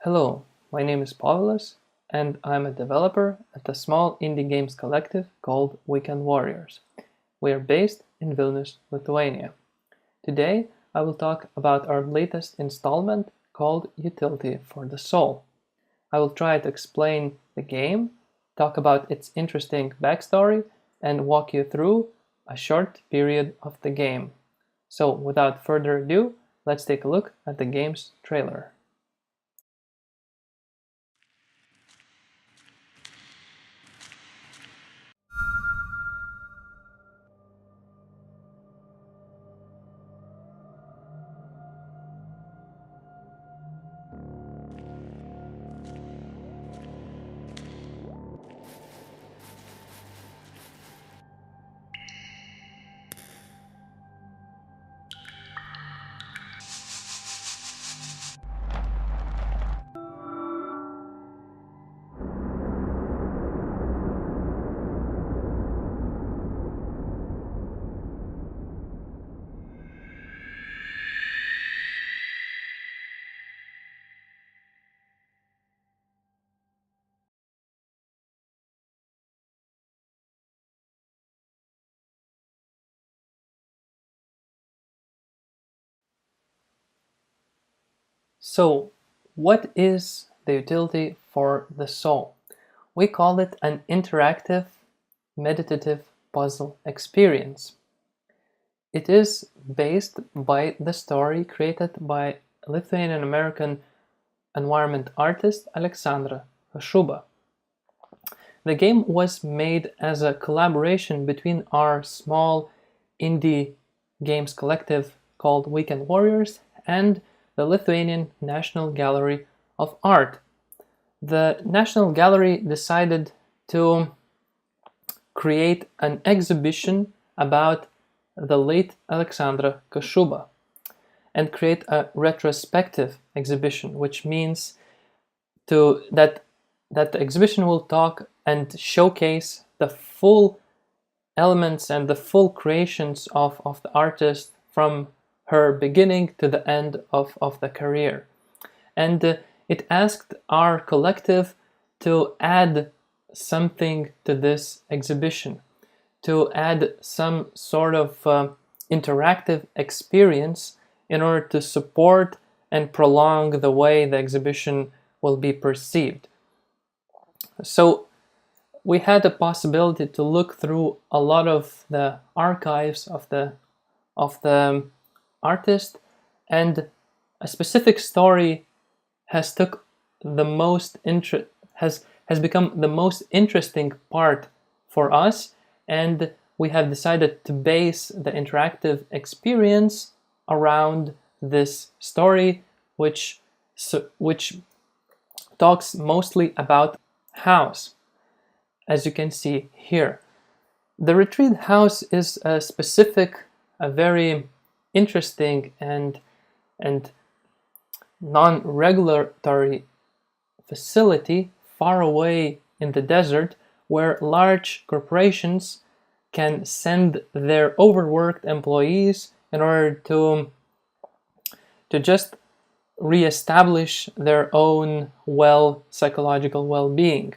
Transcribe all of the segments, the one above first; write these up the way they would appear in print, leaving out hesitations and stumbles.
Hello, my name is Pavlas, and I'm a developer at a small indie games collective called Weekend Warriors. We are based in Vilnius, Lithuania. Today, I will talk about our latest installment called Utility for the Soul. I will try to explain the game, talk about its interesting backstory, and walk you through a short period of the game. So, without further ado, let's take a look at the game's trailer. So, what is the utility for the soul? We call it an interactive, meditative puzzle experience. It is based by the story created by Lithuanian-American environment artist Aleksandra Kasuba. The game was made as a collaboration between our small indie games collective called Weekend Warriors and the Lithuanian National Gallery of Art. The National Gallery decided to create an exhibition about the late Aleksandra Kasuba and create a retrospective exhibition, which means that the exhibition will talk and showcase the full elements and the full creations of the artist from her beginning to the end of the career. And it asked our collective to add something to this exhibition, to add some sort of interactive experience in order to support and prolong the way the exhibition will be perceived. So we had the possibility to look through a lot of the archives of the artist, and a specific story has become the most interesting part for us, and we have decided to base the interactive experience around this story, which talks mostly about house. As you can see here, the retreat house is a very interesting and non-regulatory facility far away in the desert, where large corporations can send their overworked employees in order to just re-establish their own psychological well-being.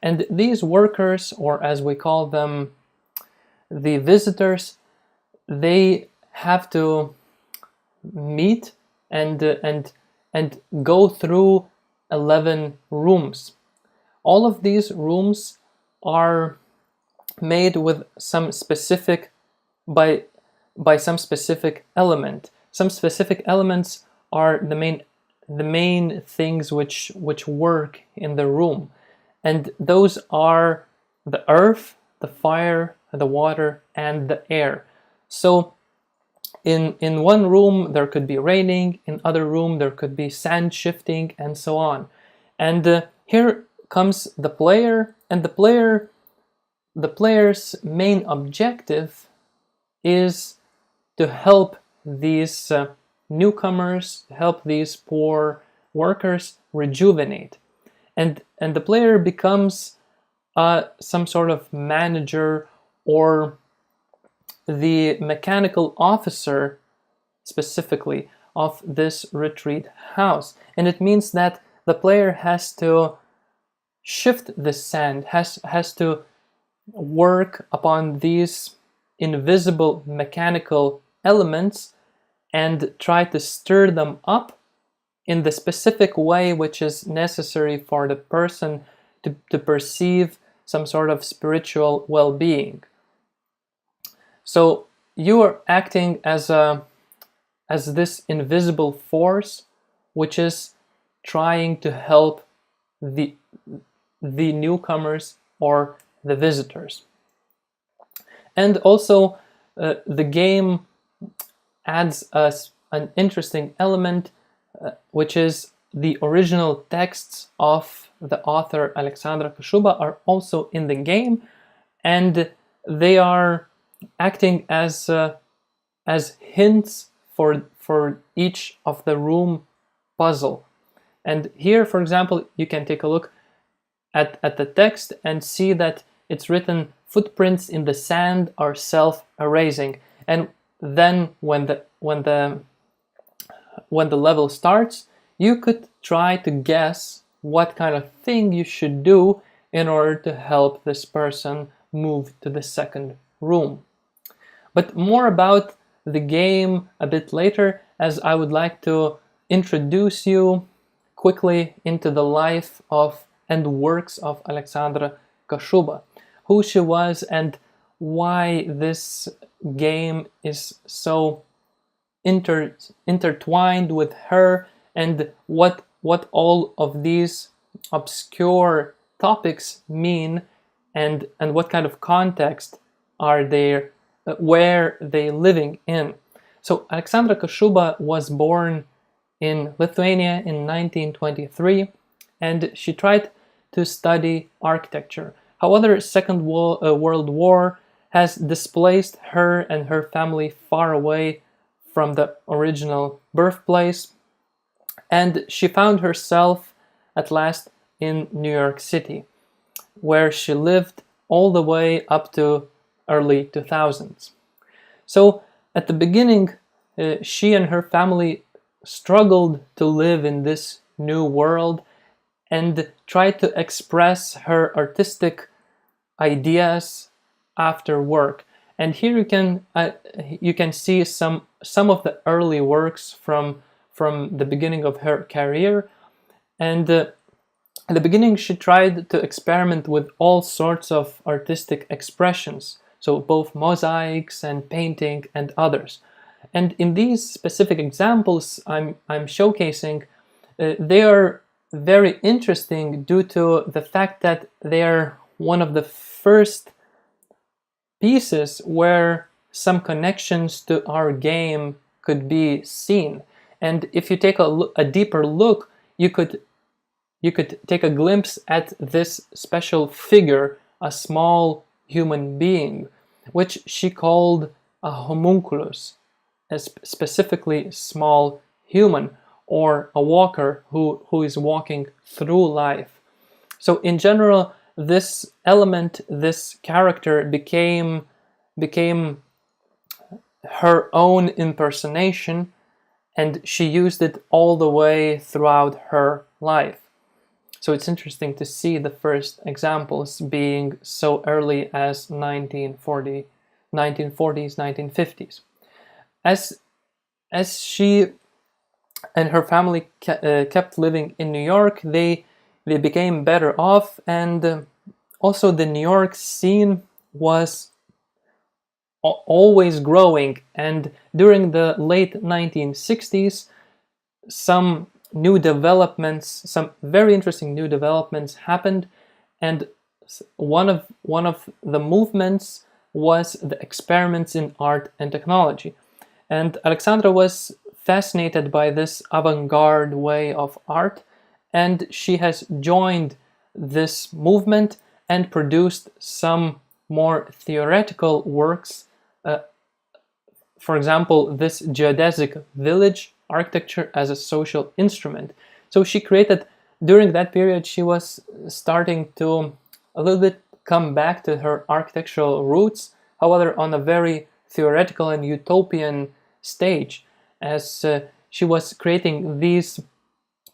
And these workers, or as we call them, the visitors, they have to meet and go through 11 rooms. All of these rooms are made with some specific by some specific element. Some specific elements are the main things which work in the room, and those are the earth, the fire, the water, and the air. So in one room there could be raining, in other room there could be sand shifting, and so on. And here comes the player, and the player's main objective is to help these newcomers, help these poor workers rejuvenate. And the player becomes some sort of manager or the mechanical officer specifically of this retreat house. And it means that the player has to shift the sand, has to work upon these invisible mechanical elements and try to stir them up in the specific way which is necessary for the person to perceive some sort of spiritual well-being. So you are acting as this invisible force which is trying to help the newcomers or the visitors. And also the game adds us an interesting element, which is the original texts of the author Aleksandra Kasuba are also in the game, and they are acting as hints for each of the room puzzle. And here, for example, you can take a look at the text and see that it's written, "Footprints in the sand are self-erasing." And then when the level starts, you could try to guess what kind of thing you should do in order to help this person move to the second room. But more about the game a bit later, as I would like to introduce you quickly into the life of and works of Aleksandra Kasuba, who she was and why this game is so intertwined with her, and what all of these obscure topics mean, and what kind of context are they, where they living in. So Aleksandra Kasuba was born in Lithuania in 1923, and she tried to study architecture. However, Second World War has displaced her and her family far away from the original birthplace, and she found herself at last in New York City, where she lived all the way up to early 2000s. So at the beginning, she and her family struggled to live in this new world and tried to express her artistic ideas after work. And here you can see some of the early works from the beginning of her career. And at the beginning, she tried to experiment with all sorts of artistic expressions, so both mosaics and painting and others. And in these specific examples I'm showcasing, they are very interesting due to the fact that they are one of the first pieces where some connections to our game could be seen. And if you take a deeper look, you could take a glimpse at this special figure, a small human being, which she called a homunculus, a specifically small human, or a walker who is walking through life. So in general, this element, this character became her own impersonation, and she used it all the way throughout her life. So it's interesting to see the first examples being so early as 1940s, 1950s. As she and her family kept living in New York, they became better off, and also the New York scene was always growing. And during the late 1960s, some very interesting new developments happened, and one of the movements was the experiments in art and technology. And Alexandra was fascinated by this avant-garde way of art, and she has joined this movement and produced some more theoretical works. For example, this geodesic village architecture as a social instrument. So she created, during that period, she was starting to a little bit come back to her architectural roots, however, on a very theoretical and utopian stage, as she was creating these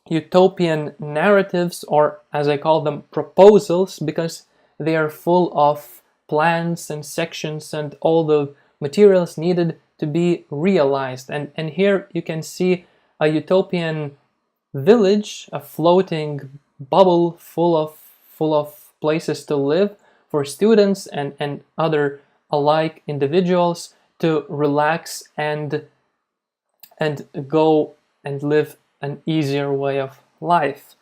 utopian narratives, or as I call them, proposals, because they are full of plans and sections and all the materials needed to be realized. And here you can see a utopian village, a floating bubble full of places to live for students and other alike individuals to relax and go and live an easier way of life.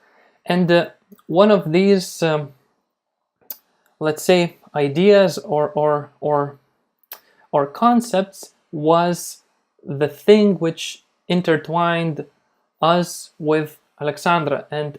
And one of these, let's say, ideas or concepts was the thing which intertwined us with Alexandra, and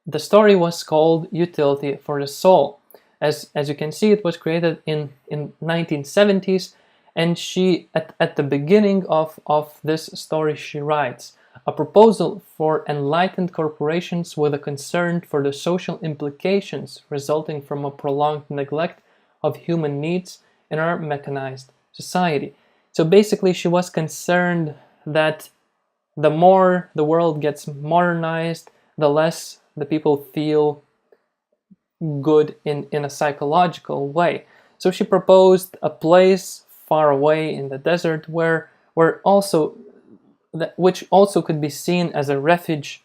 the story was called Utility for the Soul. As you can see, it was created in 1970s, and she at the beginning of this story she writes, a proposal for enlightened corporations with a concern for the social implications resulting from a prolonged neglect of human needs in our mechanized society. So basically she was concerned that the more the world gets modernized, the less the people feel good in a psychological way. So she proposed a place far away in the desert where also which also could be seen as a refuge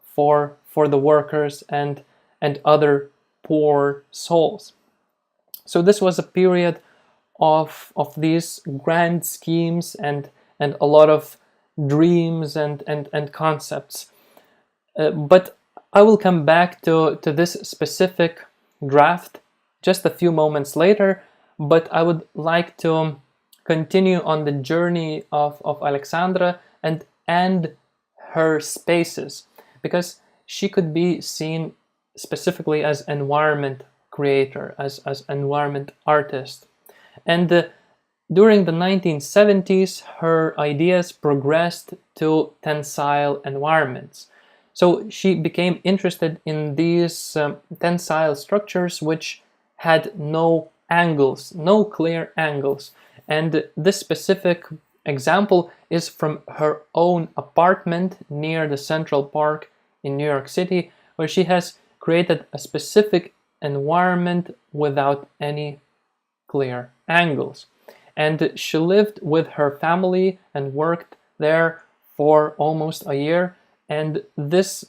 for the workers and other poor souls. So this was a period of these grand schemes and a lot of dreams and concepts. But I will come back to this specific draft just a few moments later, but I would like to continue on the journey of Alexandra and her spaces, because she could be seen specifically as environment creator, as environment artist. And during the 1970s, her ideas progressed to tensile environments. So she became interested in these tensile structures which had no angles, no clear angles. And this specific example is from her own apartment near the Central Park in New York City, where she has created a specific environment without any clear angles. And she lived with her family and worked there for almost a year. And this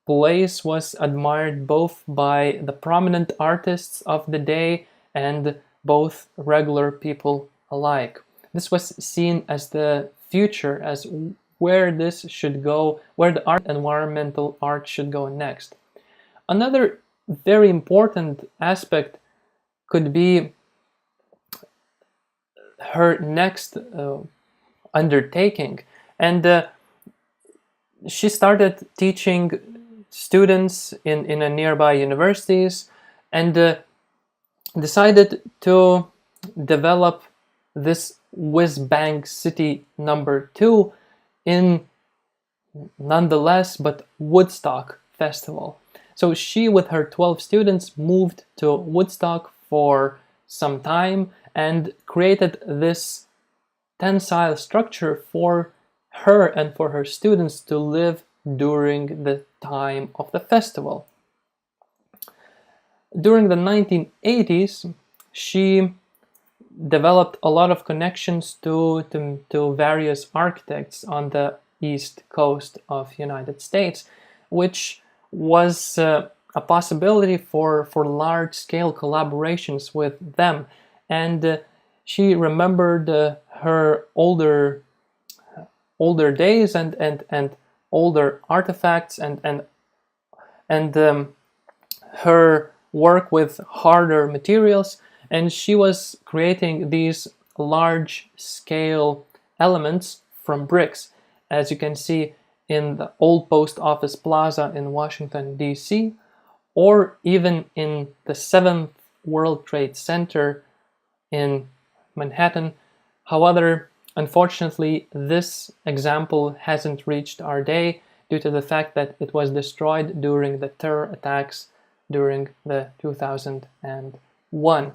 place was admired both by the prominent artists of the day and both regular people alike. This was seen as the future, as where this should go, where the environmental art should go next. Another very important aspect could be her next undertaking. And she started teaching students in a nearby universities, and decided to develop this whiz-bang city number 2 in nonetheless but Woodstock Festival. So she with her 12 students moved to Woodstock for some time and created this tensile structure for her and for her students to live during the time of the festival. During the 1980s, she developed a lot of connections to various architects on the East Coast of United States, which was a possibility for large-scale collaborations with them. And she remembered her older days and older artifacts and her work with harder materials, and she was creating these large-scale elements from bricks, as you can see in the old post office plaza in Washington, D.C., or even in the 7th World Trade Center in Manhattan. However, unfortunately, this example hasn't reached our day due to the fact that it was destroyed during the terror attacks during the 2001.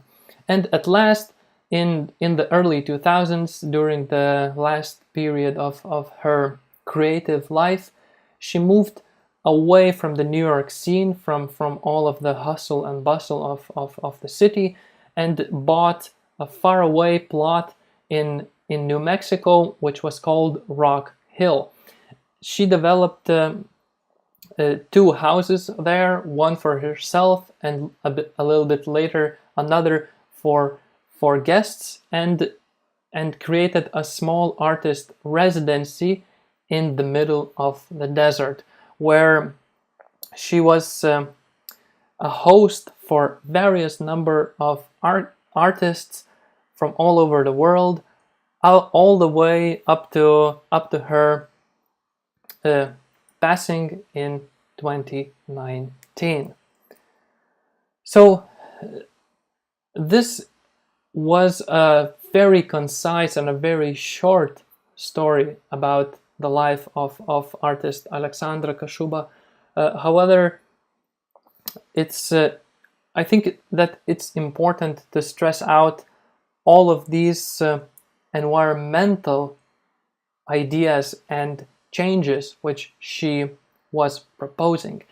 And at last, in the early 2000s, during the last period of her creative life, she moved away from the New York scene, from all of the hustle and bustle of the city, and bought a faraway plot in New Mexico, which was called Rock Hill. She developed 2 houses there, one for herself and a little bit later another for guests, and created a small artist residency in the middle of the desert, where she was a host for various number of artists from all over the world, all the way up to her passing in 2019. So this was a very concise and a very short story about the life of artist Aleksandra Kasuba. However, it's I think that it's important to stress out all of these environmental ideas and changes which she was proposing.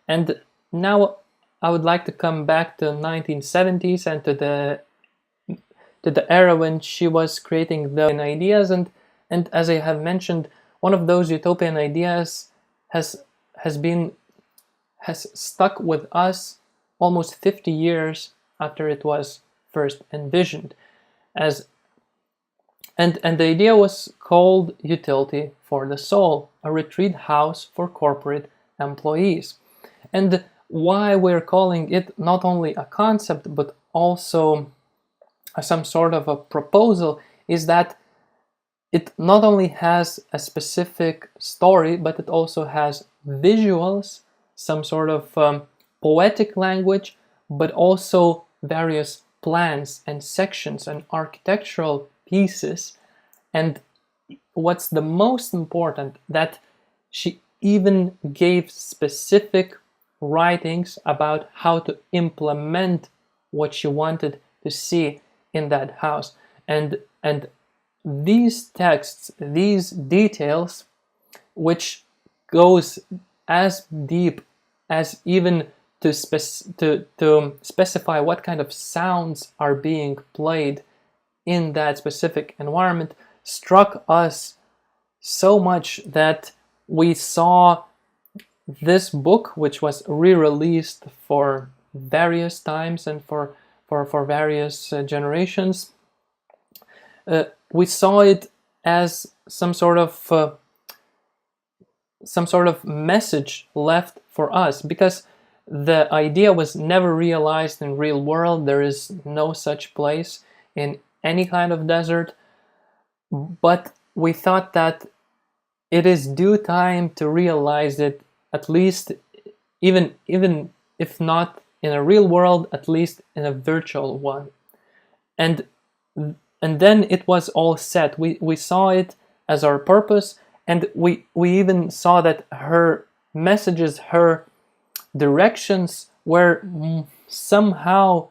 And now I would like to come back to the 1970s and to the era when she was creating the ideas, and as I have mentioned, one of those utopian ideas has stuck with us almost 50 years after it was first envisioned. And the idea was called Utility for the Soul, a retreat house for corporate employees. And why we're calling it not only a concept but also some sort of a proposal is that it not only has a specific story, but it also has visuals, some sort of poetic language, but also various plans and sections and architectural pieces. And what's the most important, that she even gave specific writings about how to implement what she wanted to see in that house. And these texts, these details, which goes as deep as even to specify what kind of sounds are being played in that specific environment, struck us so much that we saw this book, which was re-released for various times and for various generations. We saw it as some sort of message left for us, because the idea was never realized in real world. There is no such place in any kind of desert, but we thought that it is due time to realize it, at least even if not in a real world, at least in a virtual one. And then it was all set. We saw it as our purpose, and we even saw that her messages, her directions were somehow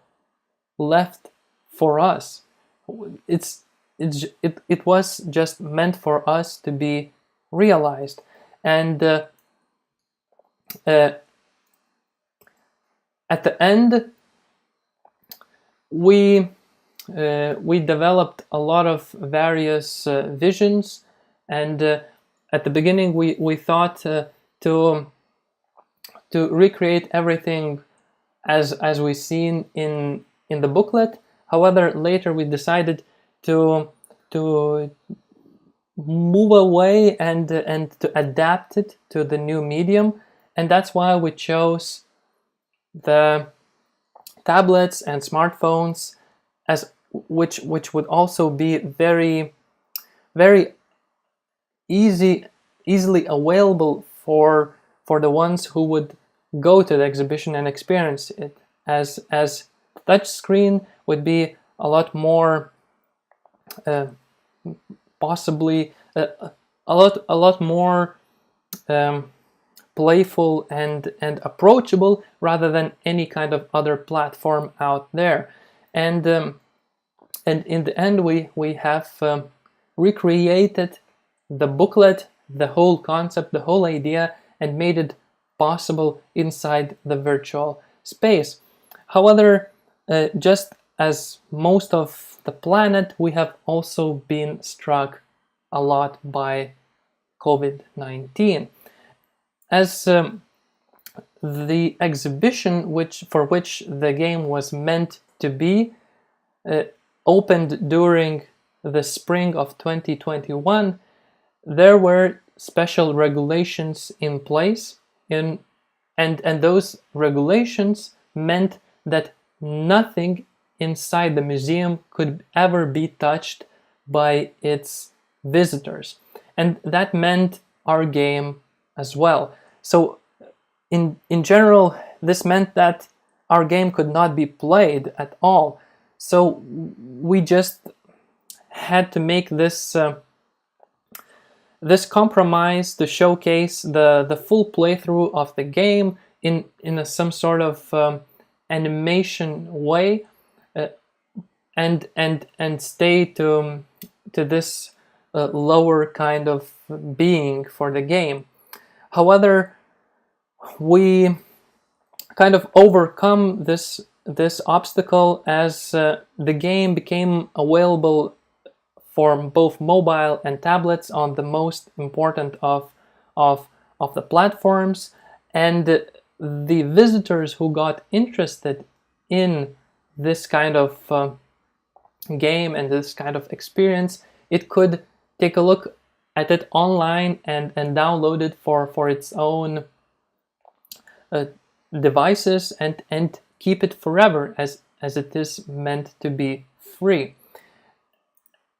left for us. It was just meant for us to be realized. And at the end, we developed a lot of various visions, and at the beginning we thought to recreate everything as we seen in the booklet. However, later we decided to move away and to adapt it to the new medium, and that's why we chose the tablets and smartphones, as which would also be very easily available for the ones who would go to the exhibition and experience it, as touch screen would be a lot more possibly a lot more playful and approachable, rather than any kind of other platform out there. And in the end, we have recreated the booklet the whole concept, the whole idea, and made it possible inside the virtual space. However, just as most of the planet, we have also been struck a lot by COVID-19. As the exhibition for which the game was meant to be opened during the spring of 2021, there were special regulations in place, and those regulations meant that nothing inside the museum could ever be touched by its visitors. And that meant our game as well. So in general, this meant that our game could not be played at all. So we just had to make this this compromise to showcase the full playthrough of the game in some sort of animation way, and stay to this lower kind of being for the game. However, we kind of overcome this obstacle as the game became available for both mobile and tablets on the most important of the platforms, and the visitors who got interested in this kind of game and this kind of experience, it could take a look at it online and download it for its own devices and keep it forever as it is meant to be free.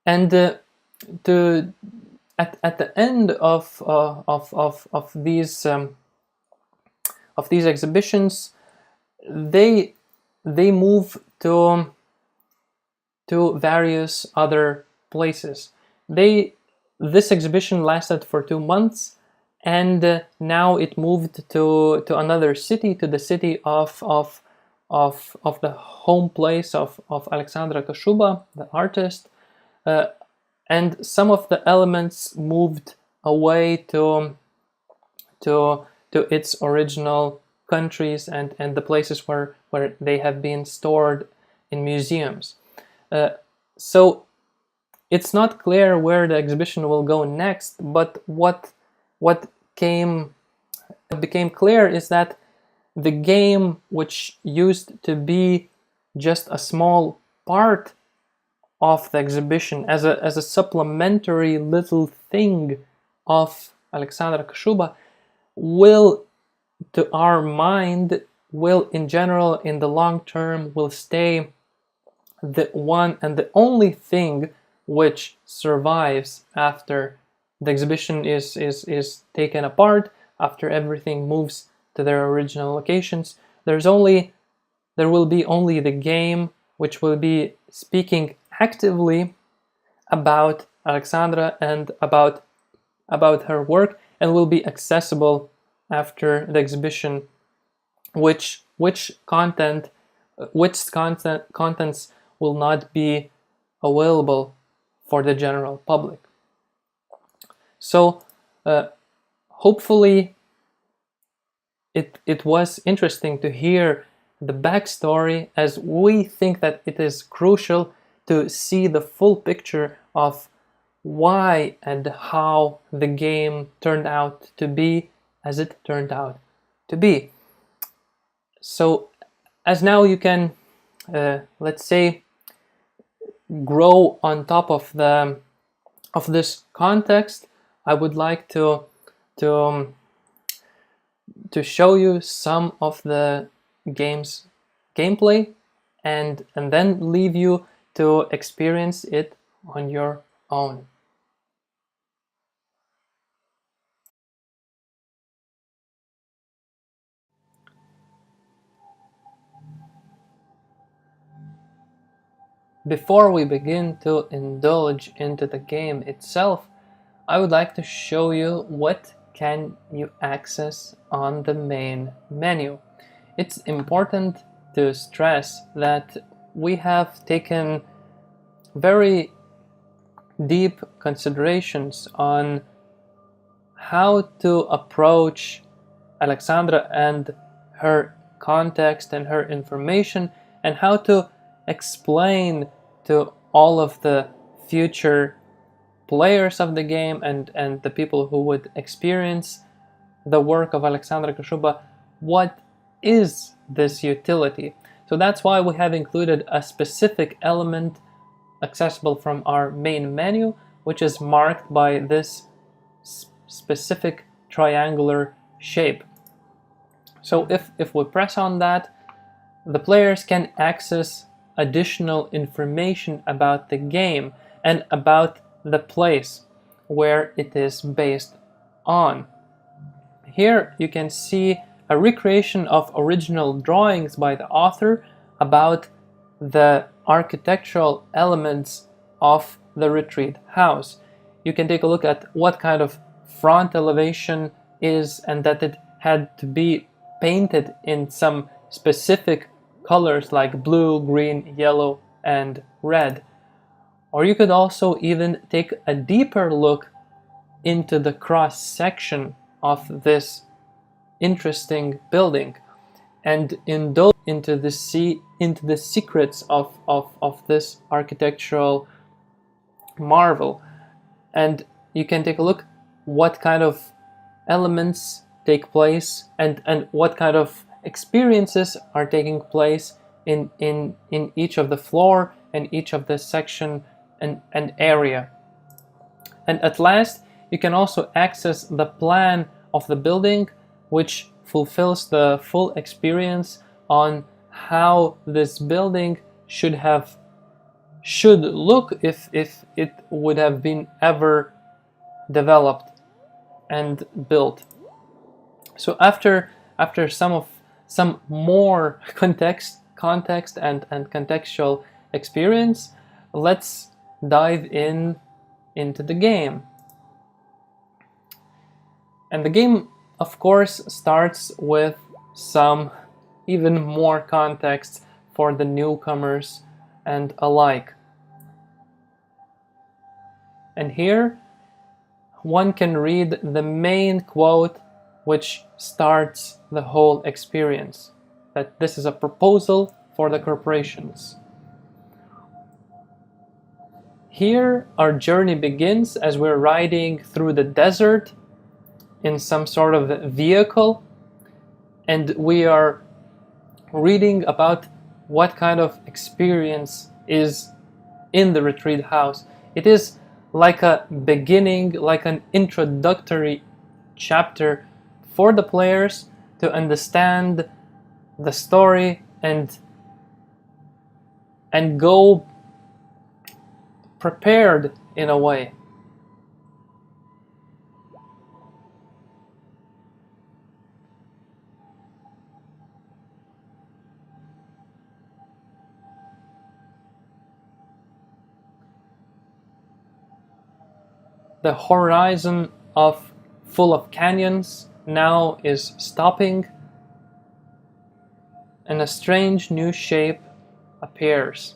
And at the end of these exhibitions, they move to various other places. This exhibition lasted for 2 months, and now it moved to another city, to the city of the home place of Aleksandra Kasuba, the artist. And some of the elements moved away to its original countries and the places where they have been stored in museums. So it's not clear where the exhibition will go next, but what became clear is that the game, which used to be just a small part of the exhibition, as a supplementary little thing of Aleksandra Kasuba, will, to our mind, will in general, in the long term, will stay the one and the only thing which survives after the exhibition is taken apart, after everything moves to their original locations. There will be only the game, which will be speaking actively about Alexandra and about her work, and will be accessible after the exhibition, which contents will not be available for the general public. So hopefully it was interesting to hear the backstory, as we think that it is crucial to see the full picture of why and how the game turned out to be as it turned out to be. So as now you can, let's say, grow on top of this context, I would like to show you some of the game's gameplay and then leave you to experience it on your own. Before we begin to indulge into the game itself, I would like to show you what can you access on the main menu. It's important to stress that we have taken very deep considerations on how to approach Alexandra and her context and her information, and how to explain to all of the future players of the game and the people who would experience the work of Aleksandra Kasuba, what is this utility. So that's why we have included a specific element accessible from our main menu, which is marked by this specific triangular shape. So if we press on that, the players can access additional information about the game and about the place where it is based on. Here you can see a recreation of original drawings by the author about the architectural elements of the retreat house. You can take a look at what kind of front elevation is, and that it had to be painted in some specific colors like blue, green, yellow, and red. Or you could also even take a deeper look into the cross section of this interesting building and indulge into the secrets of this architectural marvel. And you can take a look what kind of elements take place and what kind of experiences are taking place in each of the floor and each of the section and area. And at last, you can also access the plan of the building, which fulfills the full experience on how this building should look if it would have been ever developed and built. So after some more context and contextual experience, let's dive into the game. And the game, of course, starts with some even more context for the newcomers and alike. And here one can read the main quote which starts the whole experience, that this is a proposal for the corporations. Here our journey begins as we're riding through the desert in some sort of vehicle, and we are reading about what kind of experience is in the retreat house. It is like a beginning, like an introductory chapter for the players to understand the story and go prepared in a way. The horizon full of canyons now is stopping, and a strange new shape appears.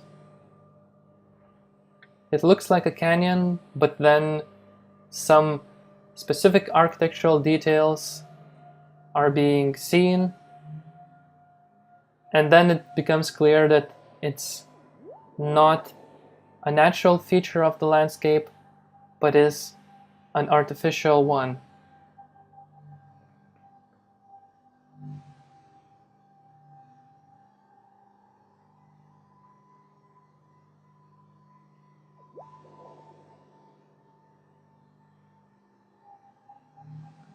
It looks like a canyon, but then some specific architectural details are being seen, and then it becomes clear that it's not a natural feature of the landscape, but is an artificial one.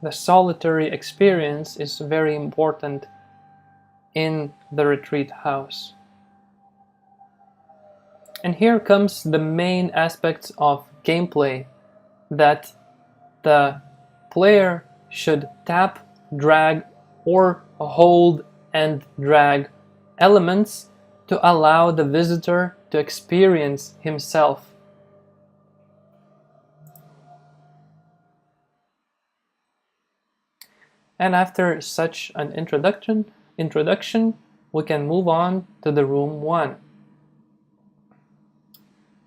The solitary experience is very important in the retreat house. And here comes the main aspects of gameplay that the player should tap, drag, or hold and drag elements to allow the visitor to experience himself. And after such an introduction, we can move on to the room 1.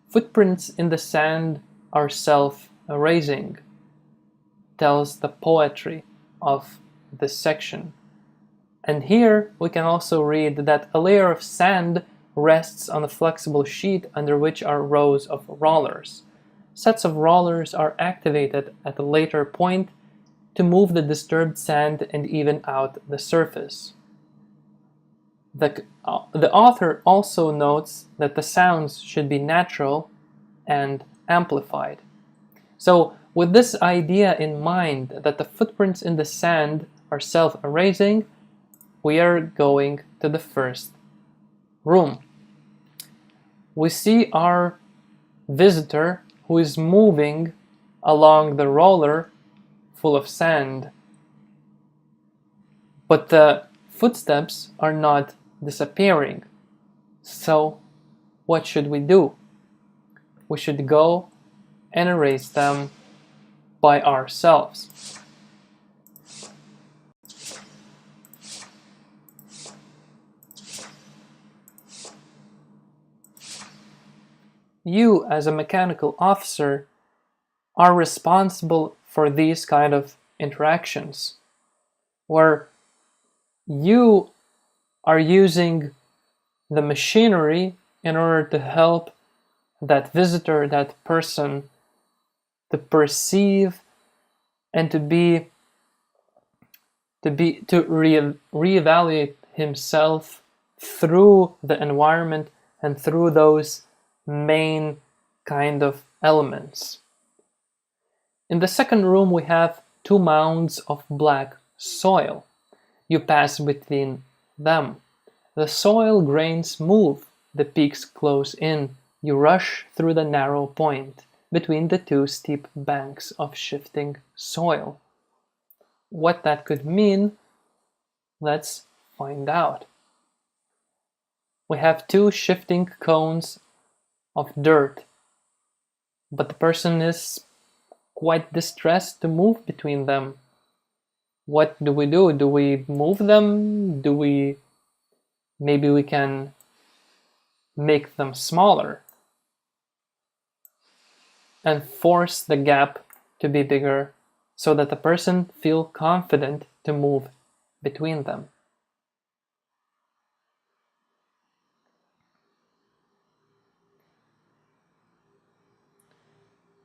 Footprints in the sand are self-erasing. tells the poetry of this section. And here we can also read that a layer of sand rests on a flexible sheet under which are rows of rollers. Sets of rollers are activated at a later point to move the disturbed sand and even out the surface. The author also notes that the sounds should be natural and amplified. So, with this idea in mind that the footprints in the sand are self-erasing, we are going to the first room. We see our visitor who is moving along the roller full of sand. But the footsteps are not disappearing. So, what should we do? We should go and erase them by ourselves. You, as a mechanical officer, are responsible for these kind of interactions, where you are using the machinery in order to help that visitor, that person, to perceive and to reevaluate himself through the environment and through those main kind of elements. In the second room we have two mounds of black soil. You pass between them. The soil grains move, the peaks close in. You rush through the narrow point between the two steep banks of shifting soil. What that could mean, let's find out. We have two shifting cones of dirt, but the person is quite distressed to move between them. What do we do? Do we move them? Maybe we can make them smaller and force the gap to be bigger so that the person feel confident to move between them.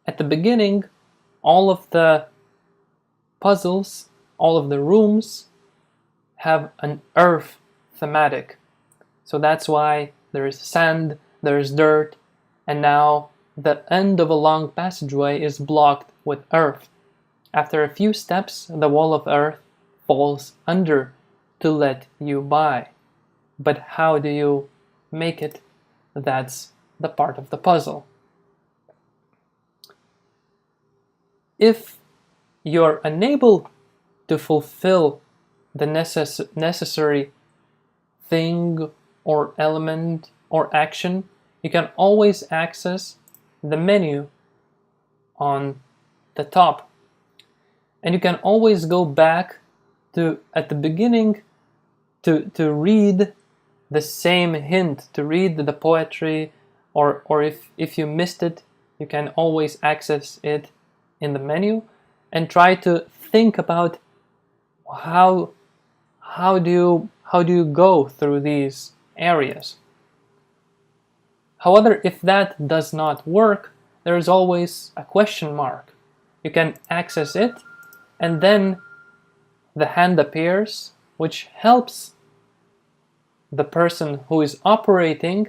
At the beginning, all of the puzzles, all of the rooms have an earth thematic. So that's why there is sand, there is dirt, and now the end of a long passageway is blocked with earth. After a few steps, the wall of earth falls under to let you by. But how do you make it? That's the part of the puzzle. If you're unable to fulfill the necessary thing or element or action, you can always access the menu on the top. And you can always go back to at the beginning to read the same hint, to read the poetry, or if you missed it, you can always access it in the menu and try to think about how do you go through these areas. However, if that does not work, there is always a question mark. You can access it, and then the hand appears, which helps the person who is operating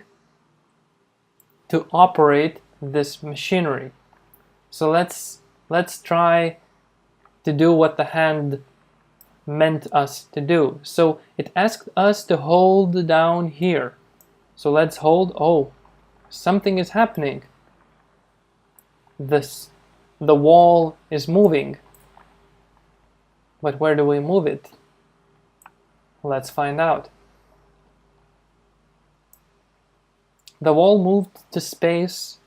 to operate this machinery. So let's try to do what the hand meant us to do. So it asked us to hold down here. So let's hold. Oh, something is happening. The wall is moving. But where do we move it? Let's find out. The wall moved to space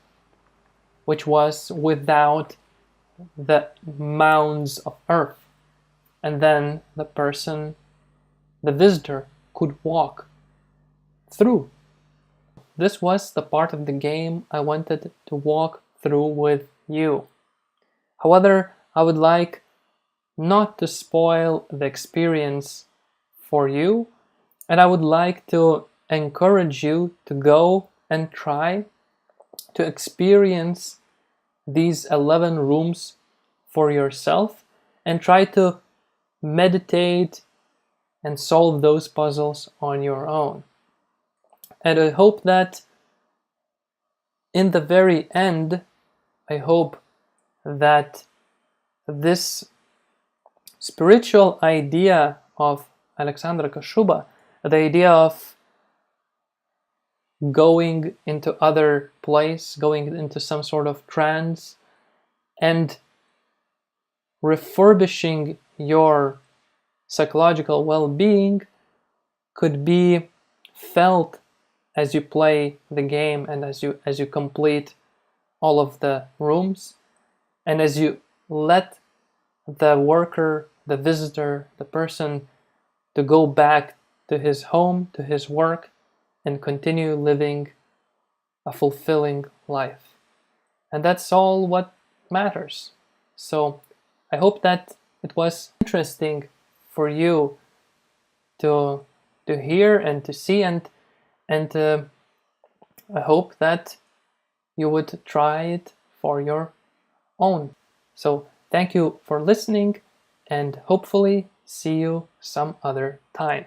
which was without the mounds of earth. And then the person, the visitor, could walk through. This was the part of the game I wanted to walk through with you. However, I would like not to spoil the experience for you, and I would like to encourage you to go and try to experience these 11 rooms for yourself and try to meditate and solve those puzzles on your own. And I hope that in the very end, I hope that this spiritual idea of Aleksandra Kasuba, the idea of going into other place, going into some sort of trance, and refurbishing your psychological well-being could be felt as you play the game and as you complete all of the rooms, and as you let the worker, the visitor, the person to go back to his home, to his work, and continue living a fulfilling life. And that's all what matters. So I hope that it was interesting for you to hear and to see, and I hope that you would try it for your own. So thank you for listening, and hopefully see you some other time.